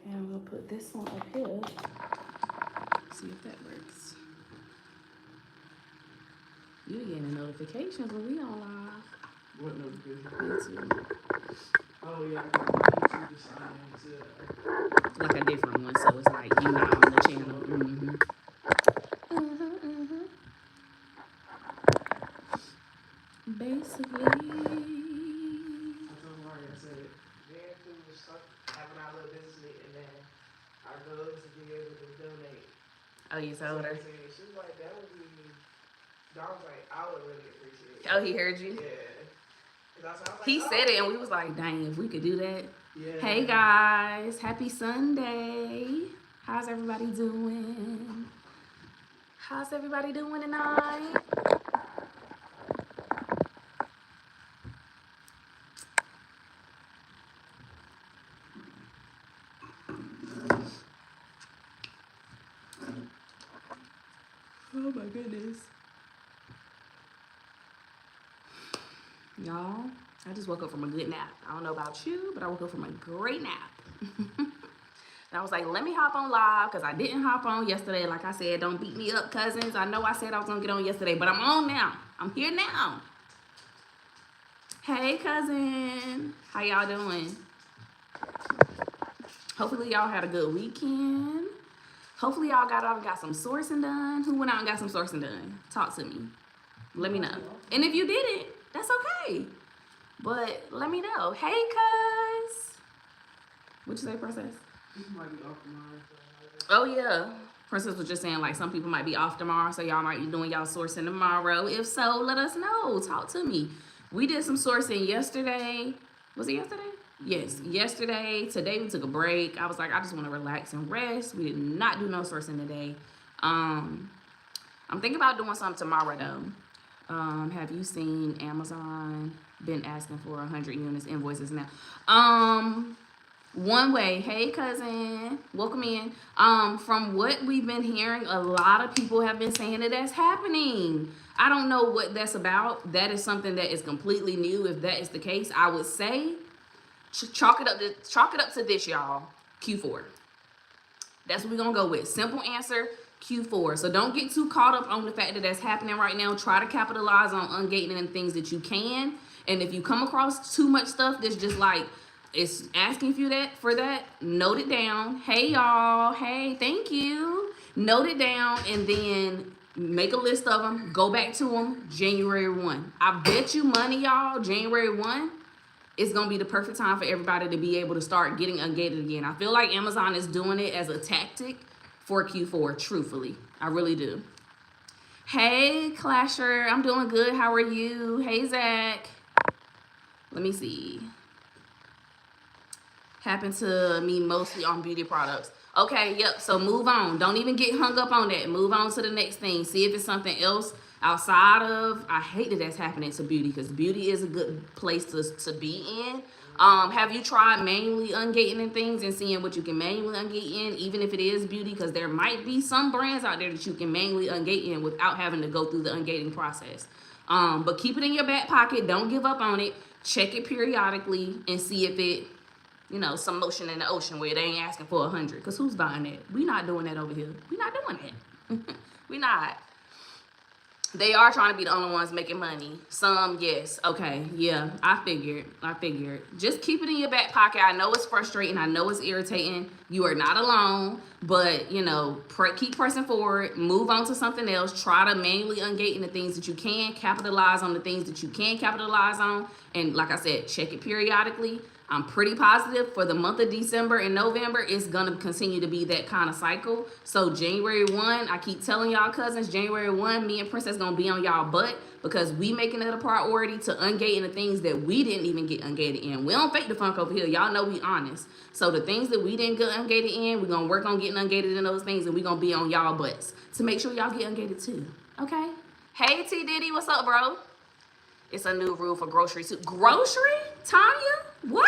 And I'm gonna put this one up here. See if that works. You getting notifications when we on live. What notification? YouTube. Oh yeah, I got YouTube to sign into. Like a different one, so it's like you not on the channel. Basically. I told Mario, I said, man, we will start having our little business meeting, and then our goal is to be able to donate. Oh, you told her? She was like, that would be, Don was like, I would really appreciate it. Oh, he heard you? Yeah. He said it, and we was like, dang, if we could do that. Yeah. Hey, guys. Happy Sunday. How's everybody doing? How's everybody doing tonight? Oh, my goodness. Y'all, I just woke up from a good nap. I don't know about you, but I woke up from a great nap. And I was like, let me hop on live because I didn't hop on yesterday. Like I said, don't beat me up, cousins. I know I said I was going to get on yesterday, but I'm on now. I'm here now. Hey, cousin. How y'all doing? Hopefully y'all had a good weekend. Hopefully y'all got out and got some sourcing done. Who went out and got some sourcing done? Talk to me. Let me know. And if you didn't, that's okay. But let me know. Hey, cuz. What'd you say, Princess? Might be off tomorrow. Oh, yeah. Princess was just saying, like, some people might be off tomorrow, so y'all might be doing y'all sourcing tomorrow. If so, let us know. Talk to me. We did some sourcing yesterday. Was it yesterday? Yes, yesterday. Today we took a break. I was like, I just want to relax and rest. We did not do no sourcing today. I'm thinking about doing something tomorrow, though. Have you seen Amazon been asking for 100 units invoices now? One way. Hey, cousin. Welcome in. From what we've been hearing, a lot of people have been saying that that's happening. I don't know what that's about. That is something that is completely new. If that is the case, I would say chalk it up to this, y'all. Q4. That's what we're going to go with. Simple answer, Q4. So don't get too caught up on the fact that that's happening right now. Try to capitalize on ungating and things that you can. And if you come across too much stuff that's just like, it's asking for that, note it down. Hey, y'all. Hey, thank you. Note it down and then make a list of them. Go back to them January 1. I bet you money, y'all, January 1 is going to be the perfect time for everybody to be able to start getting ungated again. I feel like Amazon is doing it as a tactic for Q4, truthfully. I really do. Hey, Clasher. I'm doing good. How are you? Hey, Zach. Let me see. Happened to me mostly on beauty products. Okay, yep. So move on. Don't even get hung up on that. Move on to the next thing. See if it's something else outside of. I hate that that's happening to beauty because beauty is a good place to be in. Have you tried manually ungating and things and seeing what you can manually ungate in, even if it is beauty? Because there might be some brands out there that you can manually ungate in without having to go through the ungating process. But keep it in your back pocket. Don't give up on it. Check it periodically and see if it, you know, some motion in the ocean where they ain't asking for 100. Because who's buying that? We not doing that over here. We not doing that. We not. They are trying to be the only ones making money. Some, yes. Okay, yeah, I figured. Just keep it in your back pocket. I know it's frustrating. I know it's irritating. You are not alone. But, you know, keep pressing forward. Move on to something else. Try to manually ungate in the things that you can. Capitalize on the things that you can capitalize on. And like I said, check it periodically. I'm pretty positive for the month of December and November, it's going to continue to be that kind of cycle. So January 1, I keep telling y'all cousins, January 1, me and Princess going to be on y'all butt because we making it a priority to ungate in the things that we didn't even get ungated in. We don't fake the funk over here. Y'all know we honest. So the things that we didn't get ungated in, we're going to work on getting ungated in those things and we're going to be on y'all butts to make sure y'all get ungated too. Okay? Hey, T. Diddy, what's up, bro? It's a new rule for groceries too. Grocery? Tanya? What?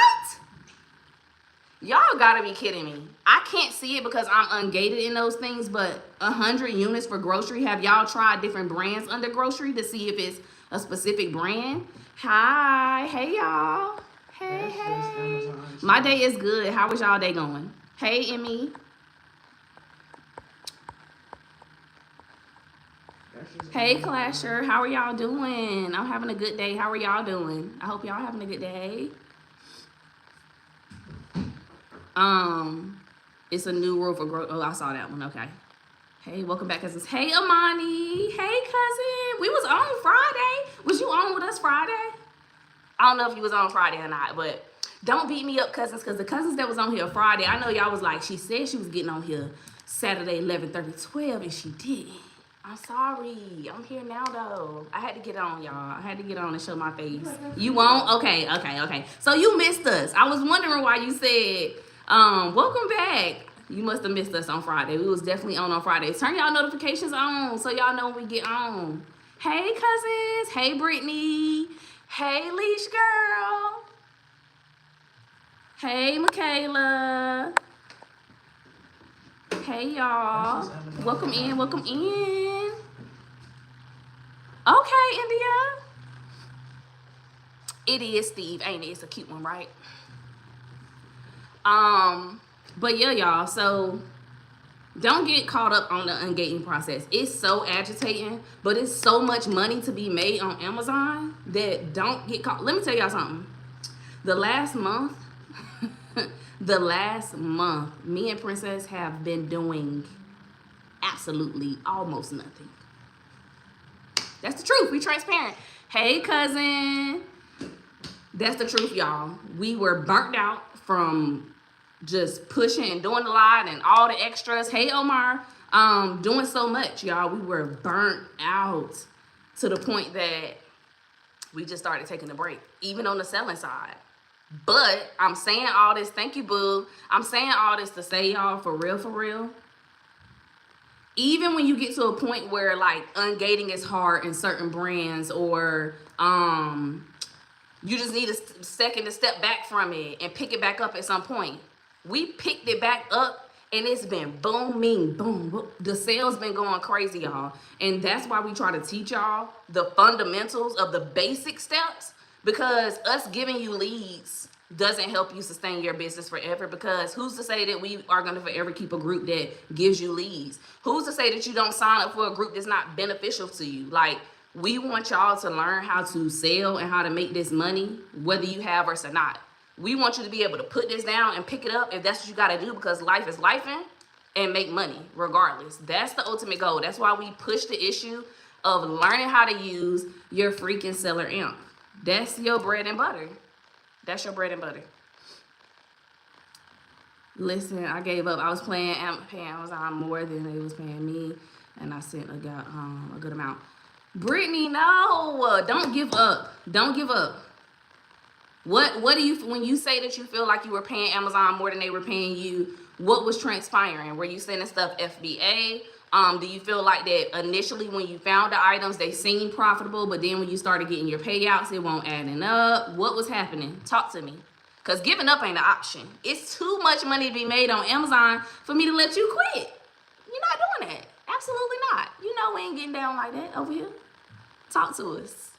Y'all gotta be kidding me. I can't see it because I'm ungated in those things, but 100 units for grocery. Have y'all tried different brands under grocery to see if it's a specific brand? Hi. Hey, y'all. Hey. My day is good. How was y'all day going? Hey, Emmy. Hey, Clasher. How are y'all doing? I'm having a good day. How are y'all doing? I hope y'all having a good day. It's a new rule for growth. Oh, I saw that one. Okay. Hey, welcome back, cousins. Hey, Amani. Hey, cousin. We was on Friday. Was you on with us Friday? I don't know if you was on Friday or not, but don't beat me up, cousins, because the cousins that was on here Friday, I know y'all was like, she said she was getting on here Saturday, 11:30, 12, and she didn't. I'm sorry. I'm here now, though. I had to get on, y'all. I had to get on and show my face. You won't? Okay. So you missed us. I was wondering why you said, welcome back. You must have missed us on Friday. We was definitely on Friday. Turn y'all notifications on so y'all know when we get on. Hey, cousins. Hey, Brittany. Hey, Leash Girl. Hey, Michaela. Hey, y'all. Welcome in. Welcome in. Okay, India. It is Steve, ain't it? It's a cute one, right? But yeah, y'all. So don't get caught up on the ungating process. It's so agitating, but it's so much money to be made on Amazon that don't get caught. Let me tell y'all something. The last month, me and Princess have been doing absolutely almost nothing. That's the truth. We transparent. Hey, cousin. That's the truth, y'all. We were burnt out from just pushing and doing a lot and all the extras. Hey, Omar. Doing so much, y'all. We were burnt out to the point that we just started taking a break, even on the selling side. But I'm saying all this, thank you, boo. I'm saying all this to say, y'all, for real, even when you get to a point where like ungating is hard in certain brands, or you just need a second to step back from it and pick it back up at some point. We picked it back up and it's been booming, boom. The sales been going crazy, y'all. And that's why we try to teach y'all the fundamentals of the basic steps, because us giving you leads doesn't help you sustain your business forever, because who's to say that we are going to forever keep a group that gives you leads? Who's to say that you don't sign up for a group that's not beneficial to you? Like, we want y'all to learn how to sell and how to make this money, whether you have us or not. We want you to be able to put this down and pick it up if that's what you got to do, because life is lifing, and make money regardless. That's the ultimate goal. That's why we push the issue of learning how to use your freaking Seller Imp. That's your bread and butter. That's your bread and butter. Listen, I gave up. I was paying Amazon more than they was paying me, and I sent a good amount. Brittany, no, don't give up. Don't give up. What do you, when you say that you feel like you were paying Amazon more than they were paying you, what was transpiring? Were you sending stuff FBA? Do you feel like that initially when you found the items, they seemed profitable, but then when you started getting your payouts, it won't adding up? What was happening? Talk to me. Because giving up ain't an option. It's too much money to be made on Amazon for me to let you quit. You're not doing that. Absolutely not. You know we ain't getting down like that over here. Talk to us.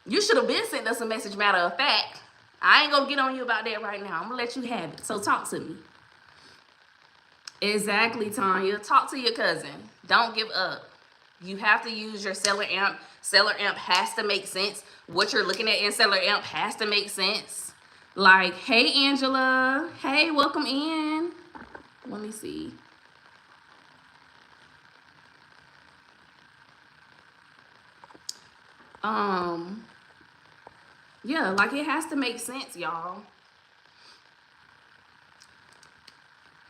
You should have been sending us a message, matter of fact. I ain't gonna get on you about that right now. I'm gonna let you have it. So talk to me. Exactly, Tanya. Talk to your cousin. Don't give up. You have to use your Seller Imp. Seller Imp has to make sense. What you're looking at in Seller Imp has to make sense. Like, hey, Angela. Hey, welcome in. Let me see. Yeah, like it has to make sense, y'all.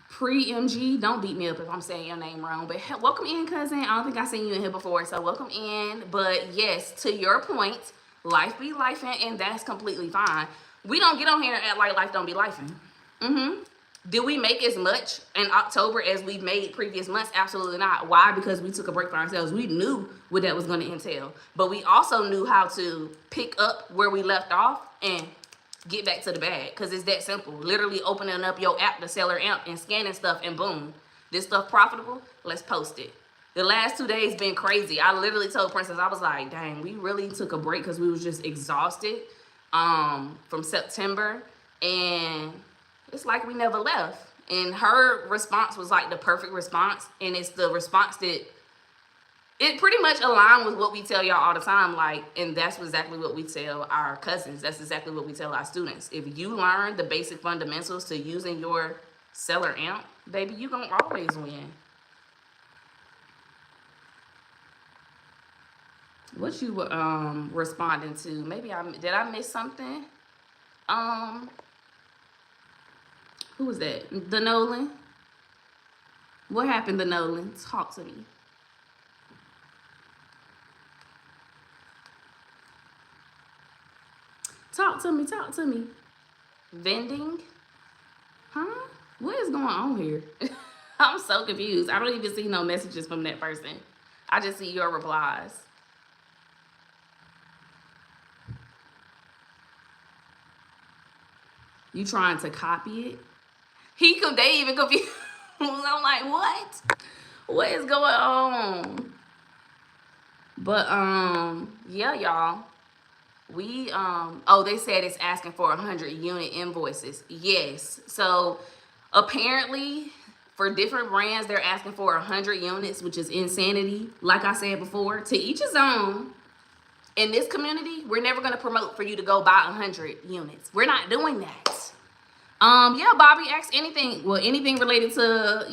Pre-MG, don't beat me up if I'm saying your name wrong, but welcome in, cousin. I don't think I've seen you in here before, so welcome in. But yes, to your point, life be lifing, and that's completely fine. We don't get on here and act like life don't be lifing. Did we make as much in October as we've made previous months? Absolutely not. Why? Because we took a break for ourselves. We knew what that was going to entail, but we also knew how to pick up where we left off and get back to the bag, because it's that simple. Literally opening up your app, the Seller Imp, and scanning stuff, and boom, this stuff profitable, let's post it. The last 2 days been crazy. I literally told Princess, I was like, dang, we really took a break because we was just exhausted from September, and it's like we never left. And her response was like the perfect response. And it's the response that it pretty much aligned with what we tell y'all all the time. Like, and that's exactly what we tell our cousins. That's exactly what we tell our students. If you learn the basic fundamentals to using your seller amp, baby, you gonna always win. What you responding to? Maybe did I miss something? Who was that? The Nolan. What happened to Nolan? Talk to me. Talk to me. Talk to me. Vending? Huh? What is going on here? I'm so confused. I don't even see no messages from that person. I just see your replies. You trying to copy it? They even confused. I'm like, what? What is going on? But yeah, y'all. We they said it's asking for 100 unit invoices. Yes. So apparently for different brands they're asking for 100 units, which is insanity. Like I said before, to each his own. In this community, we're never going to promote for you to go buy 100 units. We're not doing that. Yeah, Bobby, ask anything. Well, anything related to,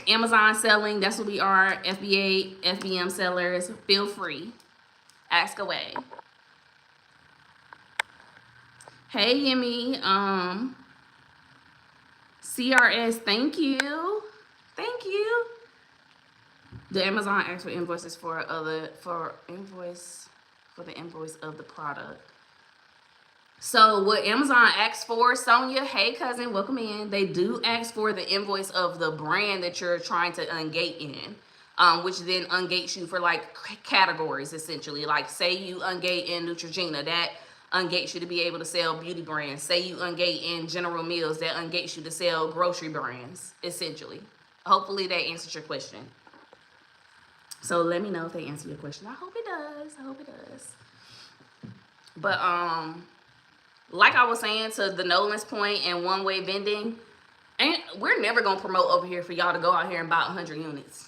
Amazon selling. That's what we are. FBA, FBM sellers. Feel free. Ask away. Hey, Yemi. CRS, thank you. Thank you. The Amazon asks for invoices for the invoice of the product. So what Amazon asks for, Sonia, hey cousin, welcome in. They do ask for the invoice of the brand that you're trying to ungate in, which then ungates you for like categories essentially. Like say you ungate in Neutrogena, that ungates you to be able to sell beauty brands. Say you ungate in General Mills, that ungates you to sell grocery brands essentially. Hopefully that answers your question. So let me know if they answer your question. I hope it does. I hope it does. But like I was saying to the Nolan's point and one-way vending, and we're never gonna promote over here for y'all to go out here and buy 100 units.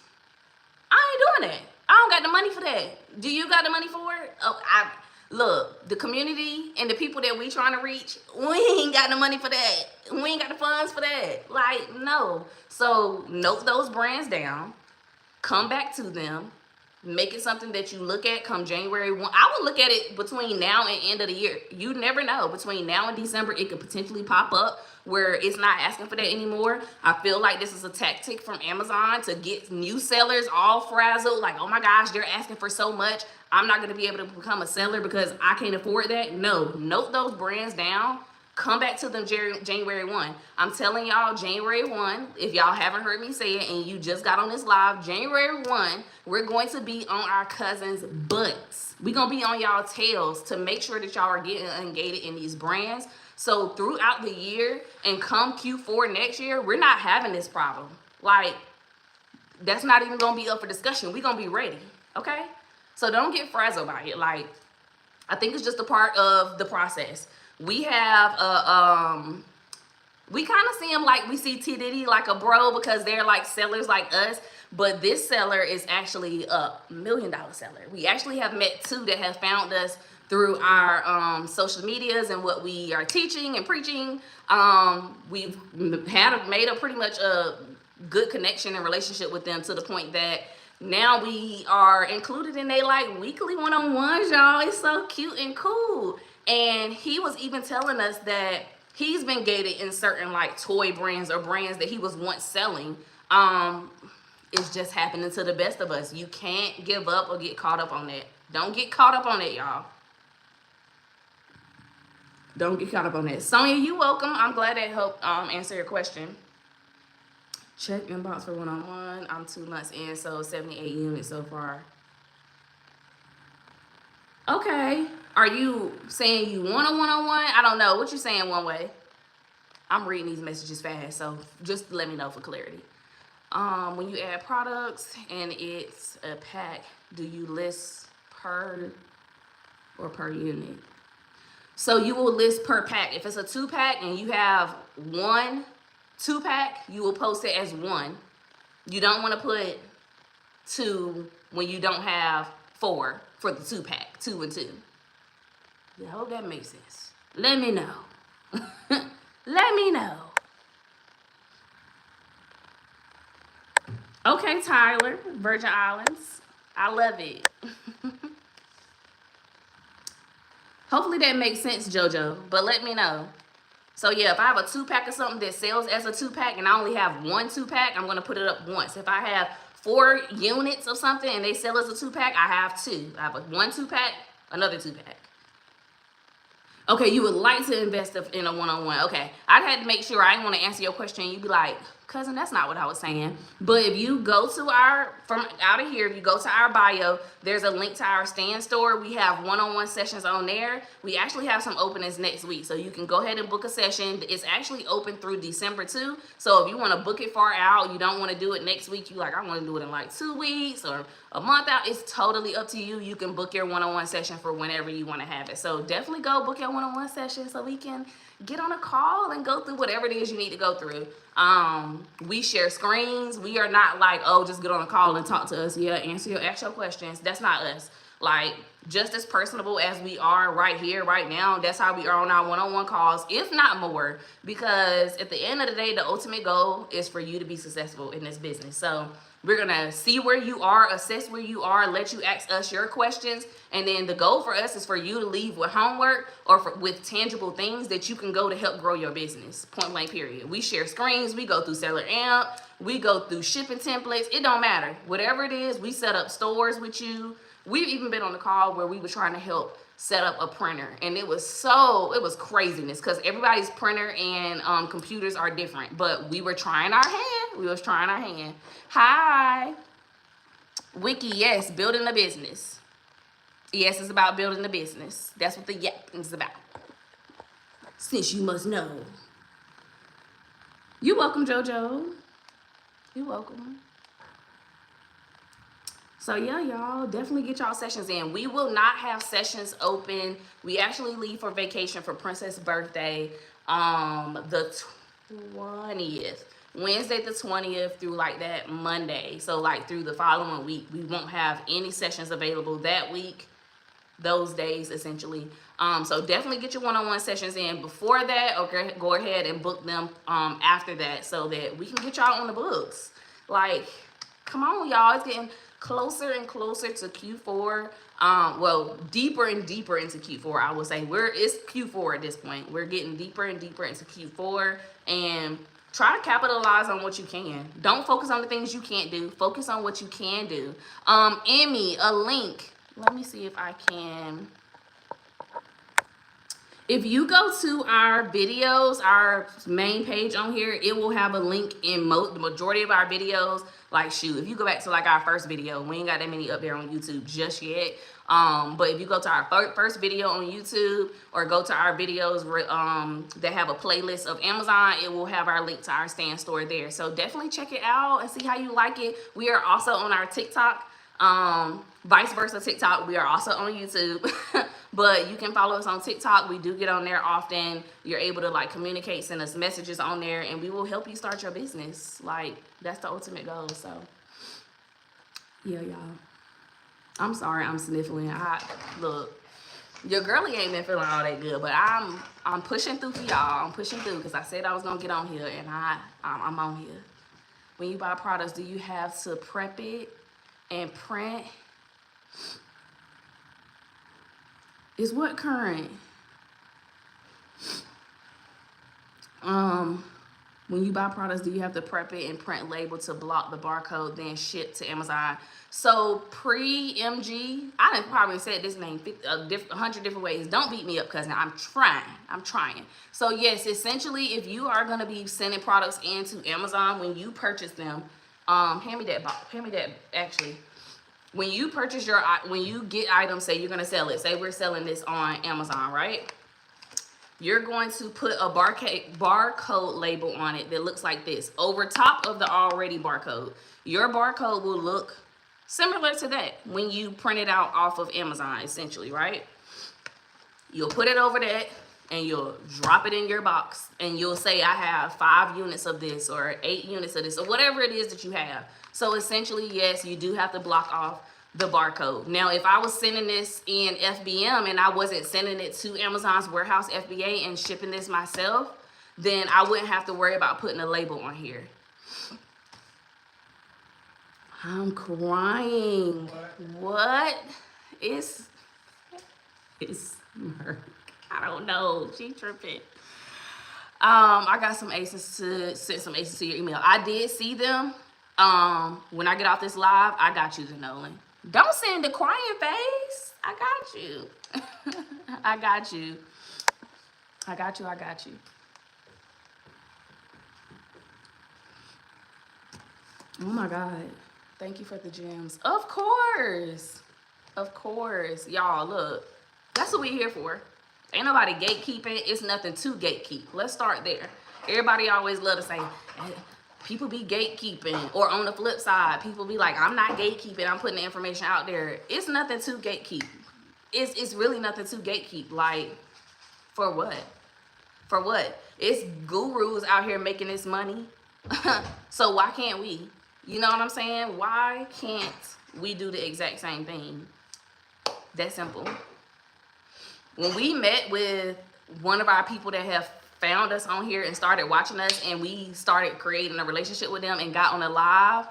I ain't doing that. I don't got the money for that. Do you got the money for it? Oh, look, the community and the people that we trying to reach, we ain't got the money for that. We ain't got the funds for that. Like, no. So note those brands down. Come back to them. Make it something that you look at come January 1. I would look at it between now and end of the year. You never know. Between now and December, it could potentially pop up where it's not asking for that anymore. I feel like this is a tactic from Amazon to get new sellers all frazzled. Like, oh my gosh, they're asking for so much. I'm not going to be able to become a seller because I can't afford that. No, note those brands down. Come back to them January 1. I'm telling y'all, January 1, if y'all haven't heard me say it and you just got on this live, January 1, we're going to be on our cousins' butts. We're going to be on y'all tails to make sure that y'all are getting ungated in these brands. So throughout the year and come Q4 next year, we're not having this problem. Like, that's not even going to be up for discussion. We're going to be ready, okay? So don't get frazzled by it. Like, I think it's just a part of the process. We have we kind of see him like we see T Diddy like a bro because they're like sellers like us, but this seller is actually a $1 million seller. We actually have met two that have found us through our social medias and what we are teaching and preaching. We've made a pretty much a good connection and relationship with them to the point that now we are included in they like weekly one-on-ones, y'all. It's so cute and cool. And he was even telling us that he's been gated in certain like toy brands or brands that he was once selling. It's just happening to the best of us. You can't give up or get caught up on that. Don't get caught up on it, y'all. Don't get caught up on that. Sonia, you welcome. I'm glad that helped answer your question. Check inbox for one-on-one. I'm 2 months in, so 78 units so far. Okay. Are you saying you want a one-on-one? I don't know. What you saying one way? I'm reading these messages fast, so just let me know for clarity. When you add products and it's a pack, do you list per or per unit? So you will list per pack. If it's a 2-pack and you have 1 2-pack, you will post it as 1. You don't want to put 2 when you don't have 4 for the 2-pack, 2 and 2. I hope that makes sense. Let me know. Let me know. Okay, Tyler, Virgin Islands. I love it. Hopefully that makes sense, JoJo, but let me know. So yeah, if I have a 2-pack or something that sells as a 2-pack and I only have 1 2-pack, I'm gonna put it up once. If I have 4 units of something and they sell as a 2-pack, I have 2. I have a 1 2-pack, another 2-pack. Okay, you would like to invest in a one-on-one. Okay, I had to make sure I didn't want to answer your question. You'd be like, cousin, that's not what I was saying. But if you go to from out of here, if you go to our bio, there's a link to our stand store. We have one-on-one sessions on there. We actually have some openings next week. So you can go ahead and book a session. It's actually open through December 2. So if you want to book it far out, you don't want to do it next week, you like, I want to do it in like 2 weeks or a month out, it's totally up to you. You can book your one-on-one session for whenever you want to have it. So definitely go book your one-on-one session so we can get on a call and go through whatever it is you need to go through. We share screens. We are not like, oh, just get on a call and talk to us. Yeah, ask your questions. That's not us. Like, just as personable as we are right here, right now, that's how we are on our one-on-one calls, if not more. Because at the end of the day, the ultimate goal is for you to be successful in this business. So we're going to see where you are, assess where you are, let you ask us your questions. And then the goal for us is for you to leave with homework or with tangible things that you can go to help grow your business. Point blank, period. We share screens. We go through Seller Amp. We go through shipping templates. It don't matter. Whatever it is, we set up stores with you. We've even been on the call where we were trying to help set up a printer. And it was craziness because everybody's printer and computers are different. But we were trying our hand. Hi. Wiki, yes, building a business. Yes, it's about building a business. That's what the yap is about. Since you must know. You're welcome, JoJo. You're welcome. So yeah, y'all, definitely get y'all sessions in. We will not have sessions open. We actually leave for vacation for Princess' birthday the 20th. Wednesday the 20th through like that Monday. So like through the following week, we won't have any sessions available that week, those days essentially. So definitely get your one-on-one sessions in before that, or go ahead and book them after that so that we can get y'all on the books. Like, come on, y'all. It's getting closer and closer to Q4. Well, deeper and deeper into Q4, I would say. It's Q4 at this point. We're getting deeper and deeper into Q4, and try to capitalize on what you can. Don't focus on the things you can't do. Focus on what you can do. Emmy, a link. Let me see if I can. If you go to our videos, our main page on here, it will have a link in the majority of our videos. Like, shoot, if you go back to like our first video, we ain't got that many up there on YouTube just yet. But if you go to our first video on YouTube or go to our videos that have a playlist of Amazon, it will have our link to our stand store there. So definitely check it out and see how you like it. We are also on our TikTok. Vice versa TikTok, we are also on YouTube. But you can follow us on TikTok. We do get on there often. You're able to like communicate, send us messages on there, and we will help you start your business. Like, that's the ultimate goal. So yeah, y'all, I'm sorry I'm sniffling. Look, your girlie ain't been feeling all that good, but I'm pushing through for y'all. I'm pushing through because I said I was gonna get on here, and I'm on here. When you buy products, do you have to prep it and print? Is what current? When you buy products, do you have to prep it and print label to block the barcode, then ship to Amazon? So pre-MG, I done probably said this name 100 different ways. Don't beat me up, cousin. I'm trying. So yes, essentially, if you are gonna be sending products into Amazon, when you purchase them, hand me that actually. When you purchase when you get items, say you're gonna sell it, say we're selling this on Amazon, right? You're going to put a barcode label on it that looks like this over top of the already barcode. Your barcode will look similar to that when you print it out off of Amazon, essentially, right? You'll put it over that. and you'll drop it in your box and you'll say, I have 5 units of this or 8 units of this or whatever it is that you have. So essentially, yes, you do have to block off the barcode. Now, if I was sending this in FBM and I wasn't sending it to Amazon's warehouse FBA and shipping this myself, then I wouldn't have to worry about putting a label on here. I'm crying. What? It's Merc. I don't know. She tripping. I got some aces to send some aces to your email. I did see them. When I get off this live, I got you, Nolan. Don't send the crying face. I got you. I got you. I got you. I got you. Oh my God. Thank you for the gems. Of course. Of course. Y'all, look. That's what we here for. Ain't nobody gatekeeping. It's nothing to gatekeep. Let's start there. Everybody always love to say, hey, people be gatekeeping. Or on the flip side, people be like, I'm not gatekeeping. I'm putting the information out there. It's nothing to gatekeep. It's really nothing to gatekeep. Like, for what? For what? It's gurus out here making this money. So why can't we? You know what I'm saying? Why can't we do the exact same thing? That simple. When we met with one of our people that have found us on here and started watching us, and we started creating a relationship with them and got on a live.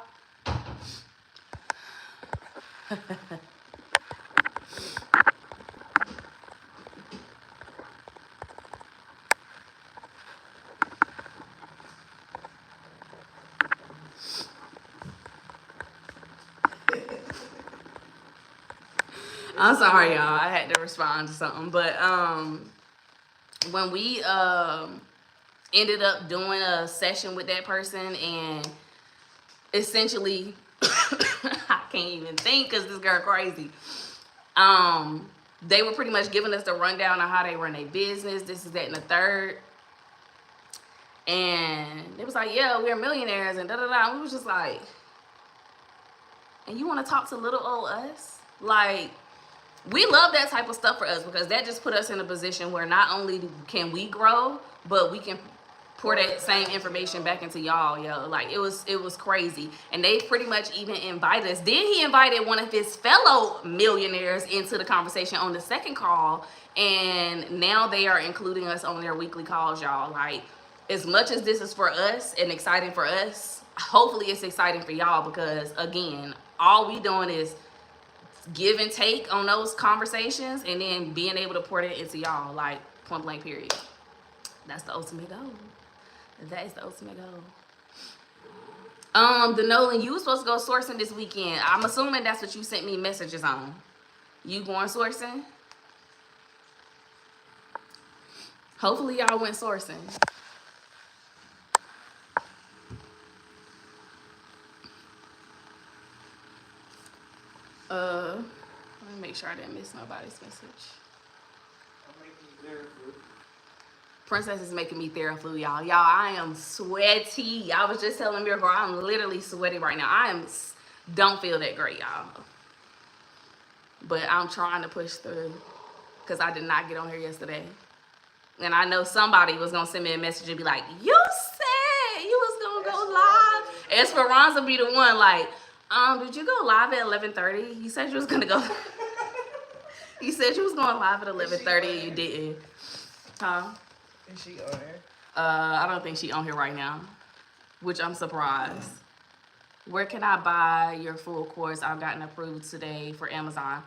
I'm sorry, y'all. I had to respond to something. But when we ended up doing a session with that person, and essentially, I can't even think because this girl crazy. They were pretty much giving us the rundown on how they run their business, this is that and the third. And it was like, yeah, we're millionaires and da-da-da. And we was just like, and you want to talk to little old us? Like, we love that type of stuff for us because that just put us in a position where not only can we grow, but we can pour that same information back into y'all, yo. Like, it was crazy. And they pretty much even invited us. Then he invited one of his fellow millionaires into the conversation on the second call. And now they are including us on their weekly calls, y'all. Like, as much as this is for us and exciting for us, hopefully it's exciting for y'all because, again, all we doing is give and take on those conversations and then being able to pour that into y'all, like, point blank period. That's the ultimate goal. That is the ultimate goal. The Nolan, you were supposed to go sourcing this weekend. I'm assuming that's what you sent me messages on. You going sourcing? Hopefully y'all went sourcing. Let me make sure I didn't miss nobody's message. Princess is making me Theraflu, y'all. Y'all, I am sweaty. I was just telling Miracle, I'm literally sweaty right now. Don't feel that great, y'all. But I'm trying to push through because I did not get on here yesterday. And I know somebody was going to send me a message and be like, you said you was going to go live. Esperanza be the one like, did you go live at 11:30? You said you was going to go. You said you was going live at 11:30 and you didn't. Huh? Is she on there? I don't think she on here right now, which I'm surprised. Where can I buy your full course? I've gotten approved today for Amazon.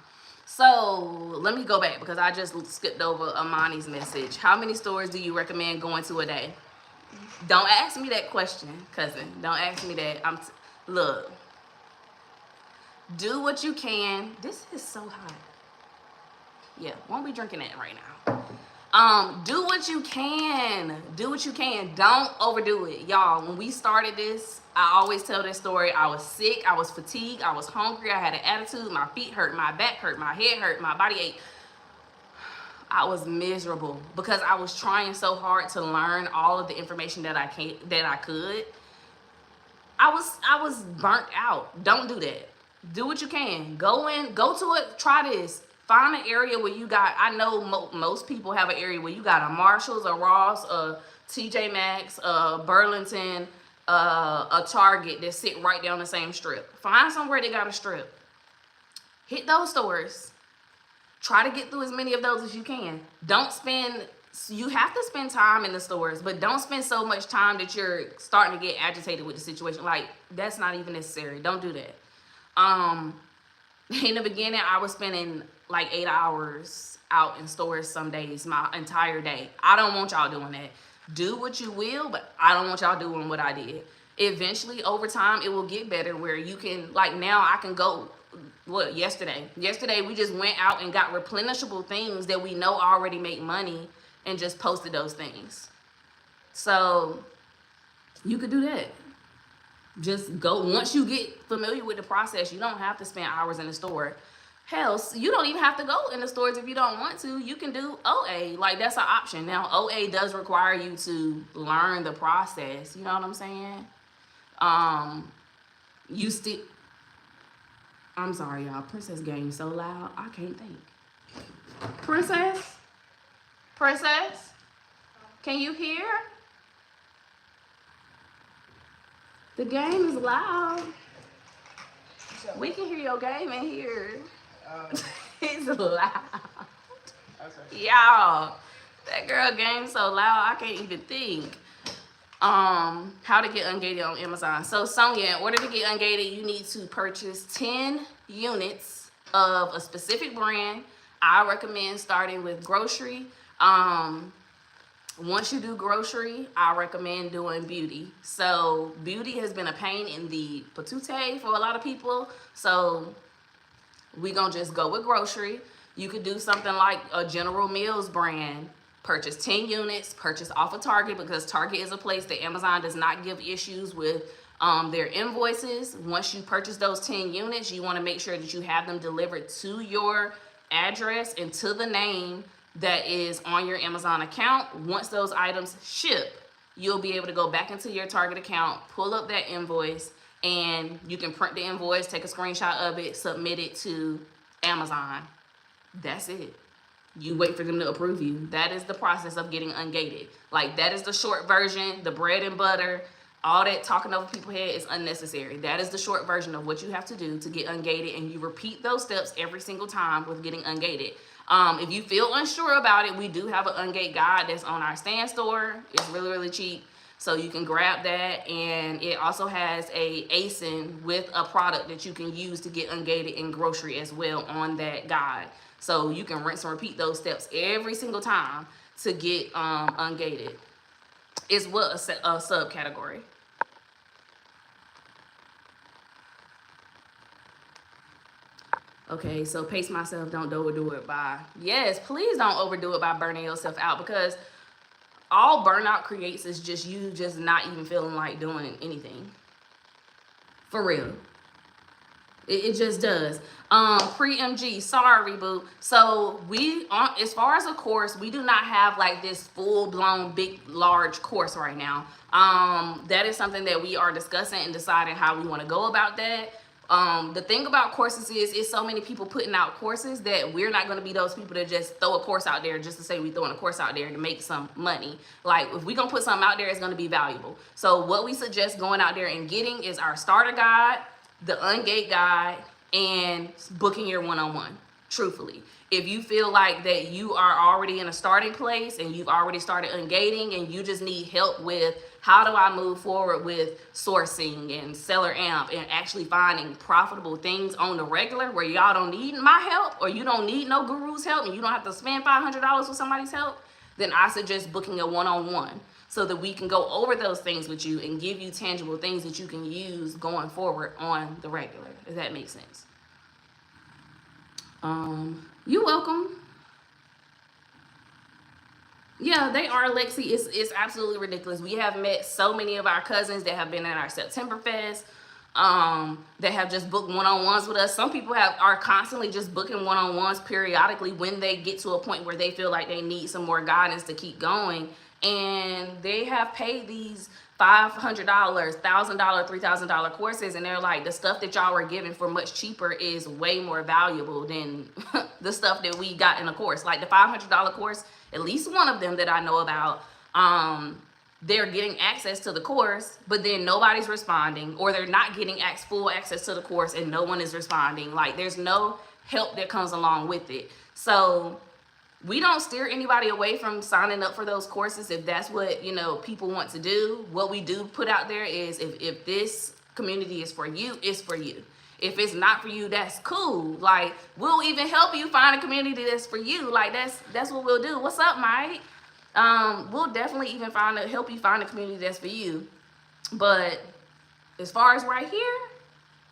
So let me go back because I just skipped over Amani's message. How many stores do you recommend going to a day? Don't ask me that question, cousin. Don't ask me that. Look. Do what you can. This is so hot. Yeah, won't be drinking that right now. Do what you can. Do what you can. Don't overdo it. Y'all, when we started this, I always tell this story. I was sick. I was fatigued. I was hungry. I had an attitude. My feet hurt. My back hurt. My head hurt. My body ached. I was miserable because I was trying so hard to learn all of the information that I could. I was burnt out. Don't do that. Do what you can. Go to it. Try this. Find an area where you got, I know most people have an area where you got a Marshalls, a Ross, a TJ Maxx, a Burlington, a Target that sit right down the same strip. Find somewhere that got a strip. Hit those stores. Try to get through as many of those as you can. Don't spend, you have to spend time in the stores, but don't spend so much time that you're starting to get agitated with the situation. Like, that's not even necessary. Don't do that. In the beginning, I was spending like 8 hours out in stores some days, my entire day. I don't want y'all doing that. Do what you will, but I don't want y'all doing what I did. Eventually, over time, it will get better where you can, like now I can go, what, yesterday we just went out and got replenishable things that we know already make money and just posted those things. So you could do that. Just go, once you get familiar with the process, you don't have to spend hours in the store. Hell, you don't even have to go in the stores if you don't want to. You can do OA, like that's an option. Now, OA does require you to learn the process, you know what I'm saying? You still, I'm sorry, y'all. Princess game so loud, I can't think. Princess? Princess? Can you hear? The game is loud. We can hear your game in here. It's loud. Okay. Y'all, that girl game so loud, I can't even think. How to get ungated on Amazon. So Sonia, in order to get ungated, you need to purchase 10 units of a specific brand. I recommend starting with grocery. Once you do grocery, I recommend doing beauty. So beauty has been a pain in the patootie for a lot of people. So we gonna just go with grocery. You could do something like a General Mills brand. Purchase 10 units, purchase off of Target, because Target is a place that Amazon does not give issues with their invoices. Once you purchase those 10 units, you want to make sure that you have them delivered to your address and to the name that is on your Amazon account. Once those items ship, you'll be able to go back into your Target account, pull up that invoice, and you can print the invoice, take a screenshot of it, submit it to Amazon. That's it. You wait for them to approve you. That is the process of getting ungated. Like, that is the short version. The bread and butter, all that talking over people's head is unnecessary. That is the short version of what you have to do to get ungated, and you repeat those steps every single time with getting ungated. If you feel unsure about it, we do have an ungate guide that's on our Stan store. It's really, really cheap. So you can grab that, and it also has a ASIN with a product that you can use to get ungated in grocery as well on that guide. So you can rinse and repeat those steps every single time to get ungated. It's what a subcategory. Okay, so pace myself, don't overdo it by, yes, please don't overdo it by burning yourself out, because all burnout creates is just you just not even feeling like doing anything. For real. It just does. Pre-MG, sorry, boo. So we, as far as a course, we do not have like this full-blown, big, large course right now. That is something that we are discussing and deciding how we want to go about that. The thing about courses is, it's so many people putting out courses that we're not going to be those people that just throw a course out there just to say we throwing a course out there to make some money. Like, if we're going to put something out there, it's going to be valuable. So what we suggest going out there and getting is our starter guide, the ungate guide, and booking your one-on-one. Truthfully, if you feel like that you are already in a starting place and you've already started ungating and you just need help with how do I move forward with sourcing and seller amp and actually finding profitable things on the regular where y'all don't need my help, or you don't need no guru's help and you don't have to spend $500 for somebody's help, then I suggest booking a one-on-one so that we can go over those things with you and give you tangible things that you can use going forward on the regular, if that makes sense. You're welcome. Yeah, they are, Lexi. It's absolutely ridiculous. We have met so many of our cousins that have been at our September Fest, that have just booked one-on-ones with us. Some people are constantly just booking one-on-ones periodically when they get to a point where they feel like they need some more guidance to keep going. and they have paid these $500, $1,000, $3,000 courses, and they're like, the stuff that y'all were giving for much cheaper is way more valuable than the stuff that we got in a course. Like the $500 course, at least one of them that I know about, they're getting access to the course, but then nobody's responding, or they're not getting full access to the course and no one is responding. Like there's no help that comes along with it. So we don't steer anybody away from signing up for those courses if that's what, you know, people want to do. What we do put out there is if this community is for you, it's for you. If it's not for you, that's cool. Like we'll even help you find a community that's for you. Like that's what we'll do. What's up, Mike? We'll definitely even help you find a community that's for you. But as far as right here,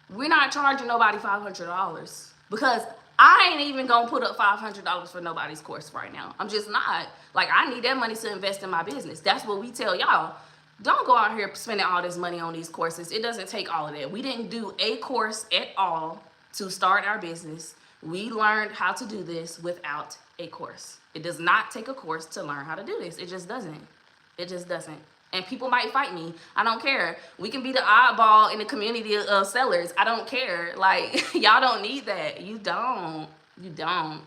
we're not charging nobody $500 because I ain't even gonna put up $500 for nobody's course right now. I'm just not. Like, I need that money to invest in my business. That's what we tell y'all. Don't go out here spending all this money on these courses. It doesn't take all of that. We didn't do a course at all to start our business. We learned how to do this without a course. It does not take a course to learn how to do this. It just doesn't. It just doesn't. And people might fight me. I don't care. We can be the oddball in the community of sellers. I don't care. Like, y'all don't need that. You don't. You don't.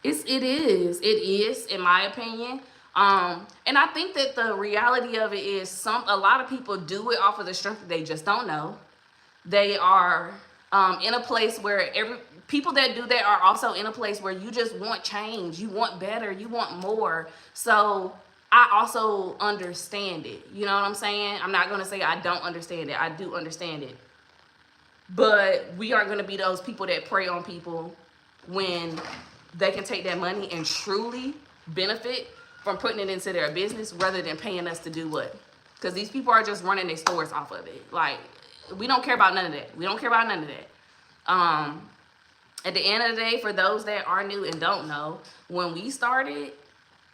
It is, in my opinion. And I think that the reality of it is a lot of people do it off of the strength that they just don't know. They are in a place where people that do that are also in a place where you just want change. You want better. You want more. So I also understand it. You know what I'm saying? I'm not going to say I don't understand it. I do understand it. But we aren't going to be those people that prey on people when they can take that money and truly benefit from putting it into their business rather than paying us to do what? Because these people are just running their stores off of it. Like, we don't care about none of that. We don't care about none of that. At the end of the day, for those that are new and don't know, when we started,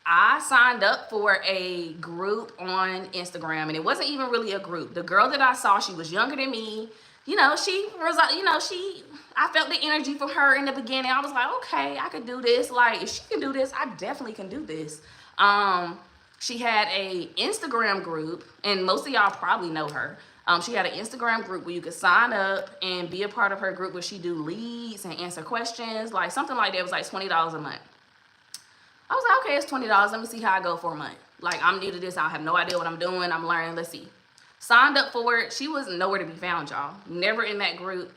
I signed up for a group on Instagram, and it wasn't even really a group. The girl that I saw, she was younger than me. You know, I felt the energy from her in the beginning. I was like, okay, I could do this. Like, if she can do this, I definitely can do this. She had a Instagram group, and most of y'all probably know her. She had an Instagram group where you could sign up and be a part of her group where she do leads and answer questions, like something like that. It was like $20 a month. I was like, okay, it's $20. Let me see how I go for a month. Like, I'm new to this. I have no idea what I'm doing. I'm learning. Let's see. Signed up for it. She was nowhere to be found, y'all. Never in that group.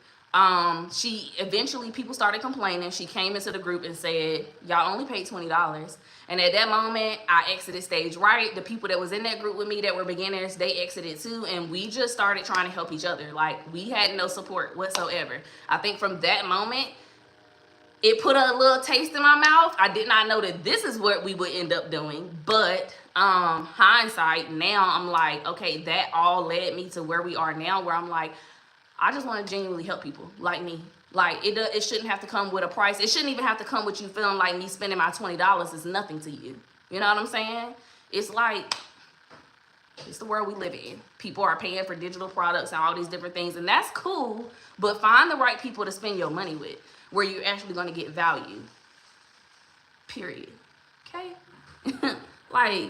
People started complaining. She came into the group and said, y'all only paid $20. And at that moment, I exited stage right. The people that was in that group with me that were beginners, they exited too. And we just started trying to help each other. Like, we had no support whatsoever. I think from that moment, it put a little taste in my mouth. I did not know that this is what we would end up doing. But hindsight, now I'm like, okay, that all led me to where we are now, where I'm like, I just want to genuinely help people like me. Like, it shouldn't have to come with a price. It shouldn't even have to come with you feeling like me spending my $20 is nothing to you. You know what I'm saying? It's like, it's the world we live in. People are paying for digital products and all these different things, and that's cool. But find the right people to spend your money with, where you're actually going to get value. Period. Okay? Like,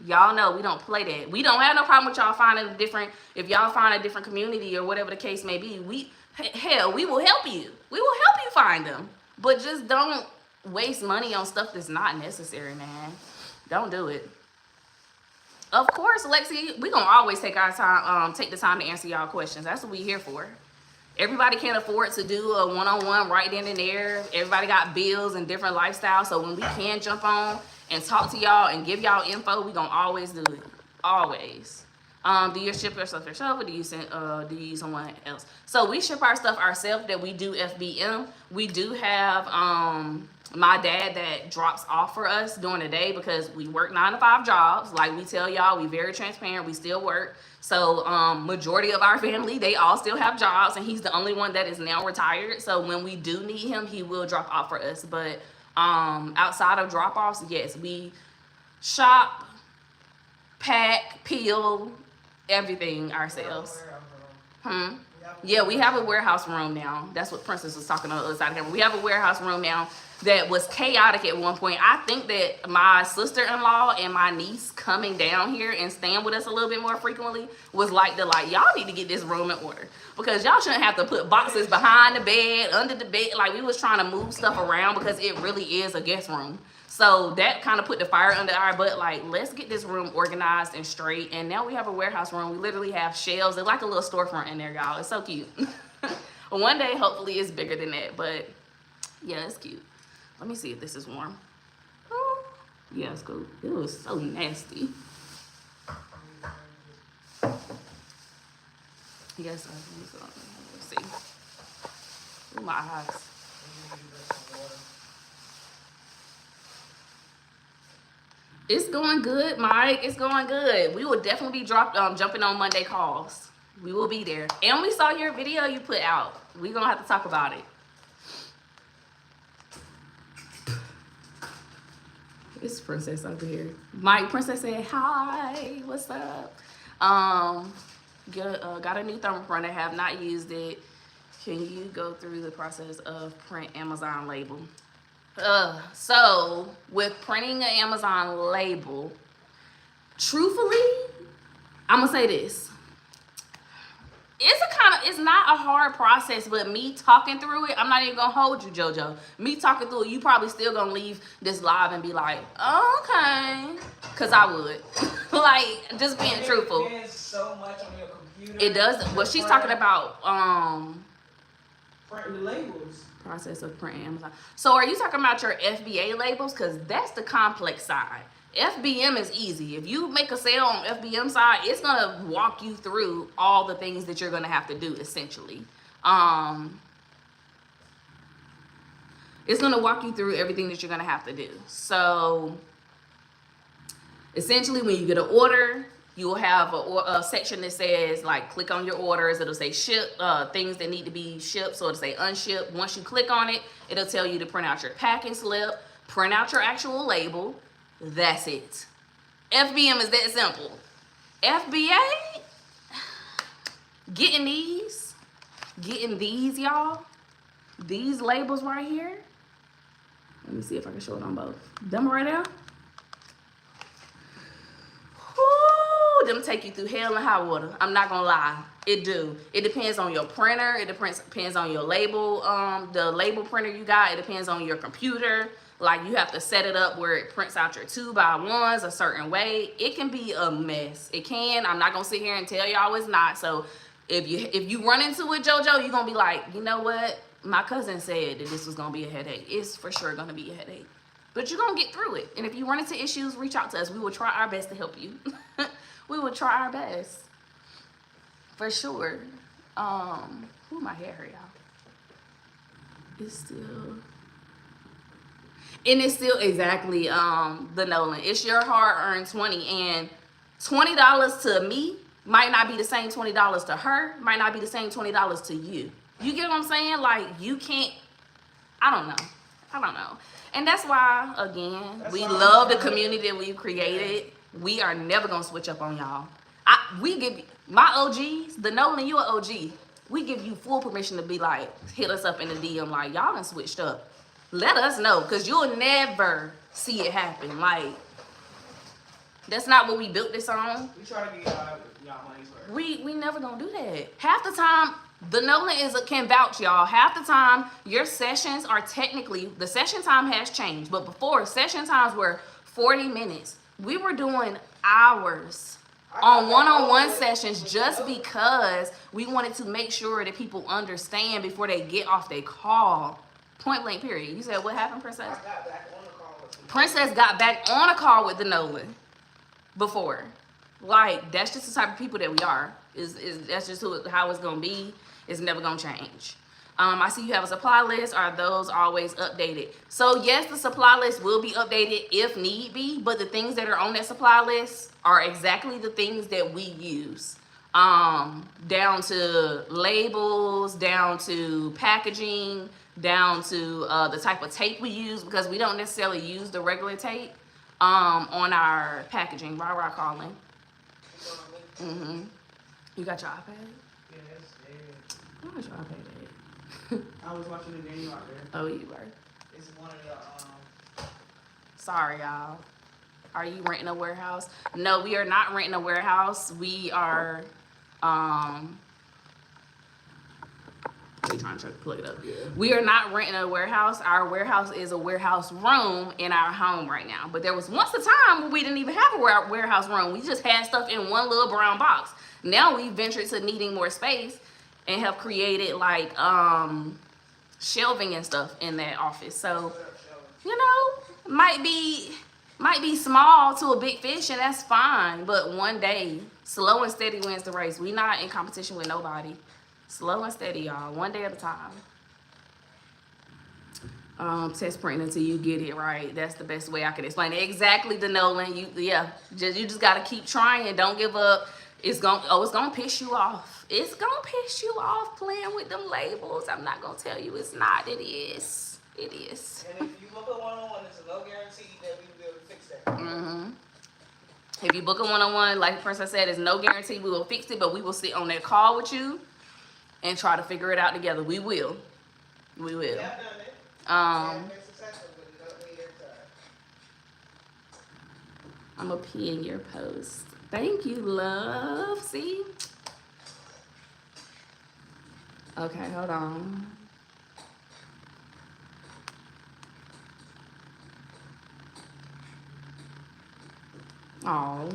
y'all know we don't play that. We don't have no problem with y'all finding if y'all find a different community or whatever the case may be. We will help you. We will help you find them. But just don't waste money on stuff that's not necessary, man. Don't do it. Of course, Lexi, we gonna always take the time to answer y'all questions. That's what we here for. Everybody can't afford to do a one-on-one right then and there. Everybody got bills and different lifestyles. So when we can jump on and talk to y'all and give y'all info, we gonna always do it. Always. Do you ship your stuff yourself, or do you use someone else? So we ship our stuff ourselves. That we do FBM. We do have my dad that drops off for us during the day because we work 9-to-5 jobs. Like we tell y'all, we very transparent. We still work. So majority of our family, they all still have jobs, and he's the only one that is now retired. So when we do need him, he will drop off for us. But outside of drop-offs, yes, we shop, pack, peel, everything ourselves. Yeah, we have a warehouse room now. That's what Princess was talking on the other side of the camera. We have a warehouse room now that was chaotic at one point. I think that my sister-in-law and my niece coming down here and staying with us a little bit more frequently was like y'all need to get this room in order, because y'all shouldn't have to put boxes behind the bed, under the bed. Like, we was trying to move stuff around because it really is a guest room. So that kind of put the fire under our butt. Like, let's get this room organized and straight. And now we have a warehouse room. We literally have shelves. They're like a little storefront in there, y'all. It's so cute. One day, hopefully, it's bigger than that. But yeah, it's cute. Let me see if this is warm. Oh, yeah, it's cool. It was so nasty. Yes, let's see. Ooh, my eyes. It's going good, Mike. It's going good. We will definitely be jumping on Monday calls. We will be there. And we saw your video you put out. We're going to have to talk about it. It's Princess over here. Mike, Princess said, hi, what's up? Got a new thermal printer. Have not used it. Can you go through the process of print Amazon label? So with printing an Amazon label, truthfully, I'm gonna say this. It's not a hard process, but me talking through it, I'm not even gonna hold you, JoJo. Me talking through it, you probably still gonna leave this live and be like, oh, okay. Cause I would. Like, just being truthful. It depends so much on your computer. It does. What she's talking about, printing the labels. Process of printing Amazon. So are you talking about your FBA labels? Because that's the complex side. FBM is easy. If you make a sale on FBM side, it's gonna walk you through all the things that you're gonna have to do, essentially. It's gonna walk you through everything that you're gonna have to do. So essentially, when you get an order, you will have a section that says, like, click on your orders. It'll say ship, things that need to be shipped. So it'll say unshipped. Once you click on it, it'll tell you to print out your packing slip, print out your actual label. That's it. FBM is that simple. FBA, getting these, y'all, these labels right here. Let me see if I can show it on both. Them right there. Them take you through hell and high water. I'm not gonna lie, it do. It depends on your printer. It depends on your label, the label printer you got. It depends on your computer. Like, you have to set it up where it prints out your 2x1s a certain way. It can be a mess. It can. I'm not gonna sit here and tell y'all it's not. So if you run into it, JoJo, you're gonna be like, you know what? My cousin said that this was gonna be a headache. It's for sure gonna be a headache. But you're gonna get through it. And if you run into issues, reach out to us. We will try our best to help you. We will try our best. For sure. My hair hurt, y'all. It's still exactly the Nolan. It's your hard-earned 20, and $20 to me might not be the same $20 to her, might not be the same $20 to you. You get what I'm saying? Like, you can't, I don't know. And that's why, again, we love the community that we've created. We are never gonna switch up on y'all. We give my OGs, the Nolan, you an OG. We give you full permission to be like, hit us up in the DM like, y'all done switched up. Let us know, because you'll never see it happen. Like, that's not what we built this on. We try to get y'all money's worth. We never gonna do that. Half the time, the Nolan can vouch, y'all. Half the time, your sessions are technically, the session time has changed, but before, session times were 40 minutes. We were doing hours on one-on-one sessions just because we wanted to make sure that people understand before they get off their call. Point blank, period. You said, what happened, Princess? I got back on the call with them. Princess got back on a call with the Nolan before. Like, that's just the type of people that we are. That's just how it's gonna be. It's never gonna change. I see you have a supply list. Are those always updated? So yes, the supply list will be updated if need be, but the things that are on that supply list are exactly the things that we use. Down to labels, down to packaging, down to the type of tape we use, because we don't necessarily use the regular tape on our packaging. Rah calling. You got your iPad? Yeah, that's dead. Why was y'all pay that? I was watching the game out there. Oh, you were. It's one of the Sorry, y'all. Are you renting a warehouse? No, we are not renting a warehouse. We are, we trying to plug it up. Yeah. We are not renting a warehouse. Our warehouse is a warehouse room in our home right now. But there was once a time where we didn't even have a warehouse room. We just had stuff in one little brown box. Now we ventured to needing more space and have created like shelving and stuff in that office. So, you know, might be small to a big fish, and that's fine. But one day, slow and steady wins the race. We not in competition with nobody. Slow and steady, y'all. One day at a time. Test printing until you get it right. That's the best way I can explain it. Exactly, Denolan. You just gotta keep trying. Don't give up. It's gonna piss you off. It's gonna piss you off playing with them labels. I'm not gonna tell you it's not. It is. It is. And if you book a one-on-one, it's no guarantee that we will be able to fix that. Mm-hmm. If you book a one-on-one, like the person said, there's no guarantee we will fix it, but we will sit on that call with you and try to figure it out together. We will. We will. Yeah, I've done it. Been successful, but you don't need every time. I'm gonna pin your post. Thank you, love. See? Okay, hold on. Oh,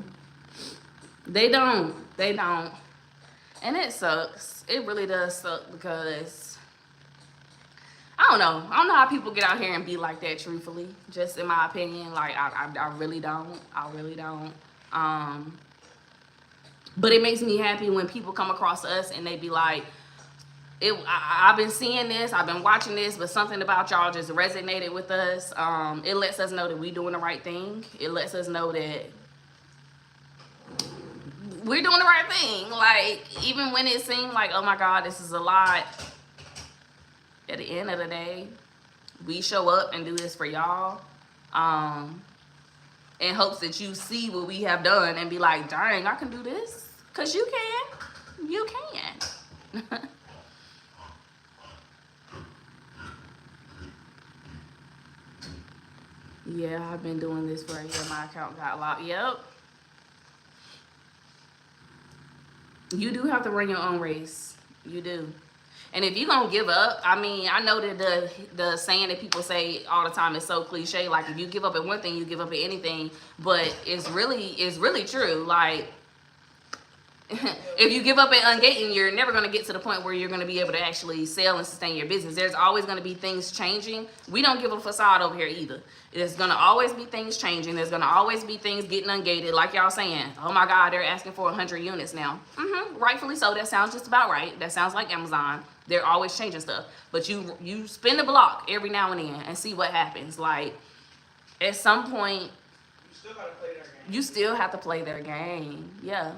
they don't. And it sucks. It really does suck because I don't know how people get out here and be like that, truthfully. Just in my opinion, like I really don't. But it makes me happy when people come across us and they be like, I've been seeing this, I've been watching this, but something about y'all just resonated with us. It lets us know that we doing the right thing. It lets us know that we're doing the right thing. Like, even when it seemed like, oh my God, this is a lot, at the end of the day, we show up and do this for y'all. In hopes that you see what we have done and be like, dang, I can do this. Because you can. You can. Yeah, I've been doing this for a year. My account got locked. Yep. You do have to run your own race. You do. And if you're going to give up, I mean, I know that the saying that people say all the time is so cliche. Like, if you give up at one thing, you give up at anything. But it's really true. Like, if you give up at ungating, you're never going to get to the point where you're going to be able to actually sell and sustain your business. There's always going to be things changing. We don't give a facade over here either. There's going to always be things changing. There's going to always be things getting ungated. Like y'all saying, oh my God, they're asking for 100 units now. Rightfully so. That sounds just about right. That sounds like Amazon. They're always changing stuff. But you spin the block every now and then and see what happens. Like, at some point, You still gotta play their game. you still have to play their game. Yeah,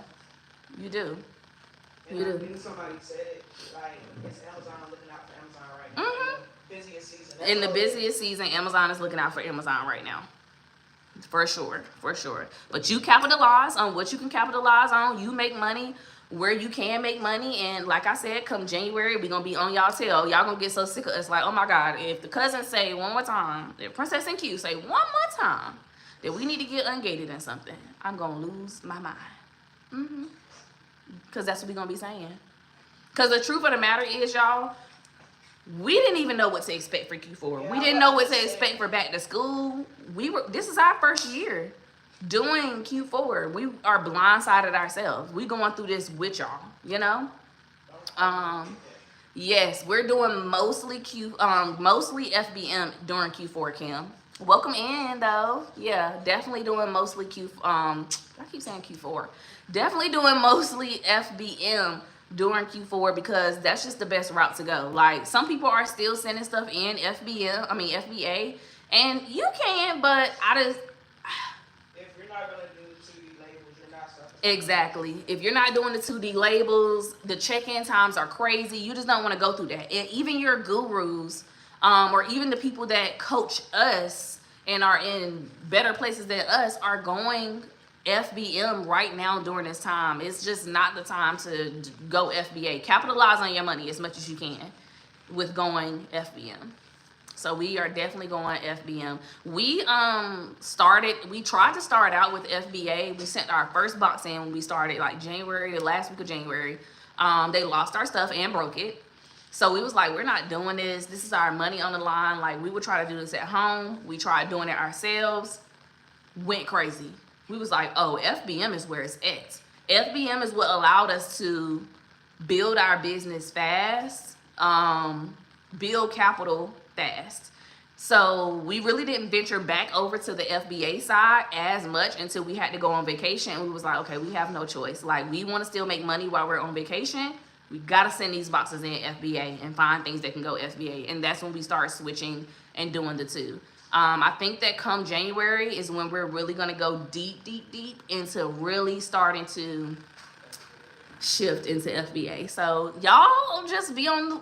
you do. And You I do. think somebody said it, like, it's Amazon looking out for Amazon right now. In the busiest season. That's In the all it is. busiest season, Amazon is looking out for Amazon right now. For sure. But you capitalize on what you can capitalize on. You make money where you can make money. And like I said, come January, we're going to be on y'all tail. Y'all going to get so sick of us. Like, oh my God, if the cousins say one more time, if Princess and Q say one more time that we need to get ungated in something, I'm going to lose my mind. Because that's what we're going to be saying. Because the truth of the matter is, y'all, we didn't even know what to expect for Q4. Yeah, We didn't know what to expect for back to school. This is our first year doing Q4. We are blindsided ourselves. We going through this with y'all, you know? Yes, we're doing mostly FBM during Q4, Kim. Welcome in though. Yeah, definitely doing mostly I keep saying Q4. Definitely doing mostly FBM during Q4 because that's just the best route to go. Like, some people are still sending stuff in FBA, and you can, but If you're not gonna do 2D labels, you're not stuff. exactly. If you're not doing the 2D labels, the check-in times are crazy. You just don't want to go through that. And even your gurus, or even the people that coach us and are in better places than us are going FBM right now during this time. It's just not the time to go FBA. Capitalize on your money as much as you can with going FBM. So we are definitely going FBM. We tried to start out with FBA. We sent our first box in when we started, like January, the last week of January. They lost our stuff and broke it. So we was like, we're not doing this. This is our money on the line. Like, we would try to do this at home. We tried doing it ourselves. Went crazy. We was like, oh, FBM is where it's at. FBM is what allowed us to build our business fast, build capital fast. So we really didn't venture back over to the FBA side as much until we had to go on vacation. And we was like, okay, we have no choice. Like, we want to still make money while we're on vacation. We got to send these boxes in FBA and find things that can go FBA. And that's when we start switching and doing the two. I think that come January is when we're really going to go deep into really starting to shift into FBA. So y'all just be on,